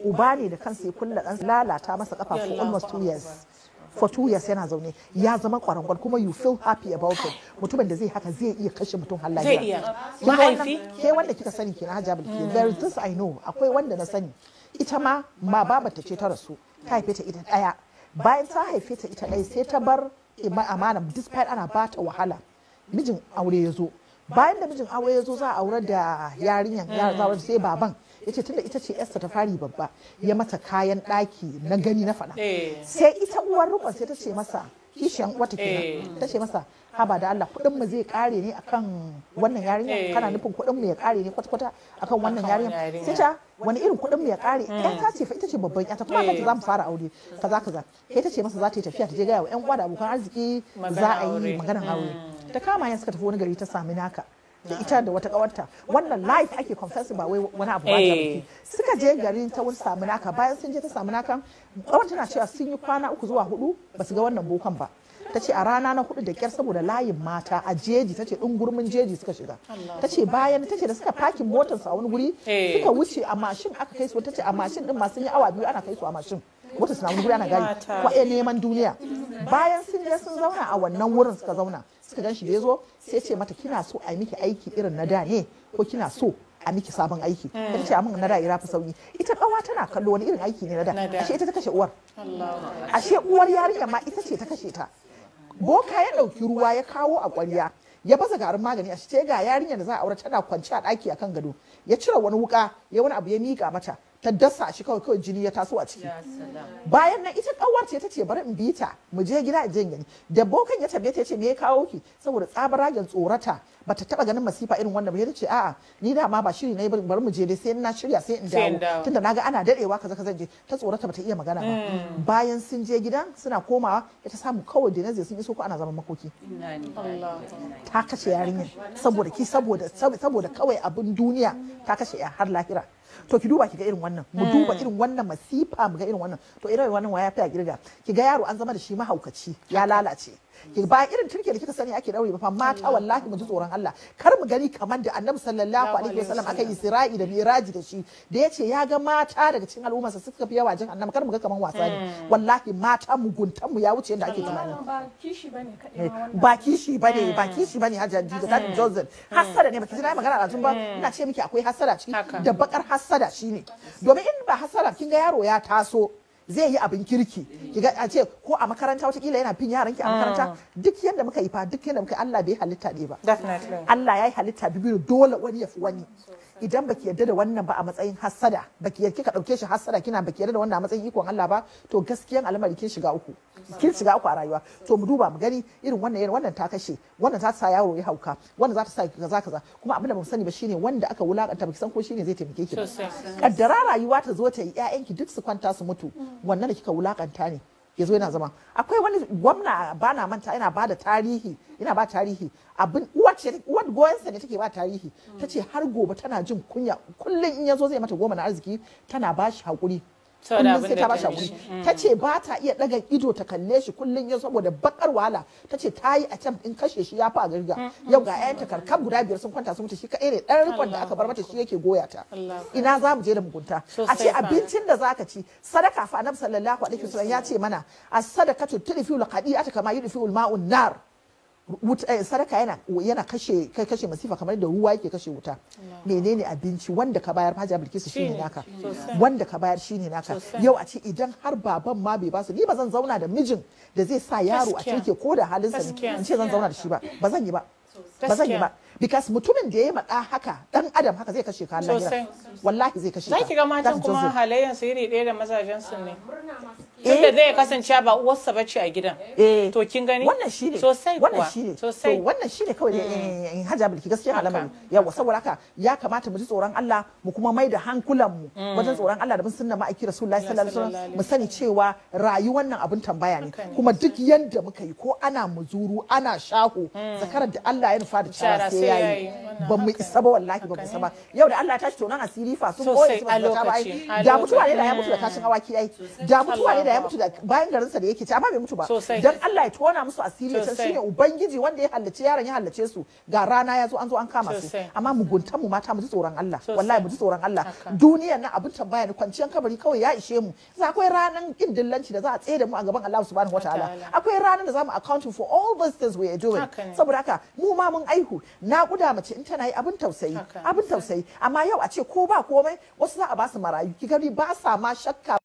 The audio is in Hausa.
uba ne da kansa ya kulla dan lalata masa kafa for almost 2 years. For 2 years yana zaune ya zama kwarangwal kuma you feel happy about it. Mutumin da zai haka zai iya kashe mutum har lafiya. Zai iya. Mahaifi? Ke wanda kika sani kenan Hajiya Bilki. There is this I know. Akwai wanda na sani. Ita ma babata ce ta rasu. Ta haife ta ita daya. Bayan ta haife ta ita daya sai ta bar amana despite ana bata wahala. Mijin aure ya zo. Bayan da mijin aure ya zo za a aurar da yarinyan sai baban ya ce tunda ita ce yarsa ta fari babba ya mata kayan ɗaki na gani na faɗa sai ita uwar rukun sai ta ce masa kishiyan wata kenan ta ce masa haba da Allah kuɗin mu zai kare ne akan wannan yarinya kana nufin kuɗin mu ya kare ne kwata-kwata akan wannan yarinya sai ta wani irin kuɗin mu ya kare yan ta ce fa ita ce babban yata kuma kanta za mu fara aure kaza kaza sai ta ce masa za ta yi tafiya ta je ga yan uwa da abokan arziki za a yi maganar aure ta kama yan suka tafi wani gari ta sami naka da ita da wata kawarta wannan life ake confess ba wai wani abu ba jami'i suka je garin ta wani samu naka bayan sun je ta samu naka kawarta na cewa sun yi kwana 3 zuwa 4 ba su ga wannan bokan ba ta ce a rana na 4 da kyar saboda layin mata a jeji ta ce gurmin jeji suka shiga ta ce bayan ta ce da suka pakin motarsu a wani guri suka wuce a mashin aka kai su ta ce a mashin din ma sun yi awa 2 ana kai su a mashin wata suna wani guri ana gari ko neman duniya bayan sun je sun zauna a wannan wurin suka zauna suka gan shi da ya zo sai ce mata kina so a yi miki aiki irin na da ne ko kina so a miki sabon aiki ta ce amin na da ira fi sauki ita kawa tana kallo wani irin aiki ne na da ashe ita ta kashe uwar ashe uwar yarinya ma ita ce ta kashe ta boka ya dauki ruwa ya kawo a ƙwarya ya baza garin magani a shi ga yarinya da za a aure tana kwance a daki akan gado ya cire wani wuka ya wani abu ya mika mata ta dasa shi kawai jini ya taso a ciki bayan nan ita kawar ce ta ce bari in bi ta mu je gida in je gani da bokan ya tambaye ta ce me ya kawo ki saboda tsabaragen tsorata bata taba ganin masifa irin wannan ba ya ce a'a ni da ma ba shiri na bari mu je dai sai na shirya sai in dawo tunda naga ana dadewa kaza kaza je ta tsorata bata iya magana ba bayan sun je gidan suna komawa ita samu kawai da naze sun iso ko ana zaman makoki ta kashe yarinyar saboda kawai abin duniya ta kashe ya har lahira to ki duba ki ga irin wannan mu duba irin wannan masifa mu ga irin wannan to irin wannan waya fi a girga ki ga yaro an zama da shi mahaukaci ya lalace ki ba irin turke da kika sani ake daure ba fa mata wallahi mu ji tsoron Allah kar mu gani kamar da Annabi sallallahu alaihi wasallam aka yi Isra'i da Miraji da shi da yace ya ga mata daga cikin al'ummarsa suka fi yawa jin Annabi kar mu ga kamar wasa ne wallahi mata muguntan mu ya wuce yadda ake tunani ba kishi bane Hajji da Joseph hasada ne baki ji na magana da tun ba ina ce miki akwai hasada ciki da bakar hasada shine domin in ba hasada kin ga yaro ya taso zai yi abin kirki kiga a ce ko a makaranta watakila yana fin yaran ki a makaranta duk yadda muka yi fa duk yadda muka yi Allah bai halitta ne ba Allah ya yi halitta bibiyu dole wani ya fi wani idan baki yarda da wannan ba a matsayin hasada baki yarda kika dauke shi hasada kina baki yarda da wannan a matsayin ikon Allah ba to gaskiyan al'amari kin shiga uku a rayuwa to mu duba mu gani irin wannan ta kashe wannan ta sa yaro ya hauka wannan za ta sa kaza kaza kuma abin da bamu sani ba shine wanda aka wulakanta baki san ko shine zai taimake ki kaddara rayuwa ta zo ta yi ƴaƴanki duk su kwanta su mutu wannan da kika wulakanta ne yazo yana zama akwai wani gwamna bana manta yana ba tarihi abin uwar goyensa ne take ba tarihi tace har gobe tana jin kunya kullun in yazo zai mata goma na arziki tana bashi hakuri kullum sai ta bashi hakuri tace ba ta iya daga ido ta kalle shi kullun yau saboda bakar wahala tace ta yi attempt in kashe shi ya fa garga yau ga ƴaƴanta karkab guda 5 sun kwanta sun mutu shi kadai ne dan rikon da aka bar mata shi yake goya ta ina za mu je da mugunta a ce abincin da zaka ci sadaka fa annabi sallallahu alaihi wasallam ya ce mana as-sadaqatu tudfi'u al-qadi'ata kama yudfi'u al-ma'u an-nar sadaka yana kashe masifa kamar da ruwa yake kashe wuta menene abinci wanda ka bayar Hajiya Bilkisu shine naka wanda ka bayar shine naka yau a ce idan har baban ma bai basu ni ba zan zauna da mijin da zai sa yaro a cikin ko da halinsa ne in ce zan zauna da shi ba zan yi ba because mutumin da ya maɗa haka dan adam haka zai kashe ka Allah wallahi zai kashe ka zaki ga matan kuma halayen su iri ɗaya da mazajen su ne tunda zai kasance ba uwarsa bace a gidan to kin gani wannan shine sosai wannan shine kawai in Hajiya Bilki gaskiya alamari yawa saboda haka ya kamata mu ji tsoron Allah mu kuma mai da hankulan mu wajen tsoron Allah da bin sunna ma'aiki Rasulullahi sallallahu alaihi wasallam mu sani cewa rayuwar nan abin tambaya ne kuma duk yanda muka yi ko ana muzuru ana shaho zakarar da Allah ya fa da cara sai yayi ba mu haka isa ba wallahi ba mu isa ba yau da Allah ya tashi tonan asiri fa sun boye su ba ta ba ai da mutuwa ne da ya mutu da kashin awaki ai da mutuwa ne da ya mutu da bayan garinsa da yake ci amma bai mutu ba dan Allah ya tona musu asiri can shine ubangiji wanda ya hallace yaron ya hallace su ga rana ya zo an zo an kama su amma muguntan mu mata mu ji tsoron Allah wallahi mu ji tsoron Allah duniyar nan abin tambaya ne kwanciyar kabari kawai ya ishe mu za akwai ranan kin dillanci da za a tsaye da mu a gaban Allah subhanahu wataala akwai ranan da za mu accounting for all those things we are doing saboda haka mu ma mun aihu naƙuda mace in tana yi abin tausayi amma yau a ce ko ba komai wasu za a ba su marayu ki gani ba sa ma shakka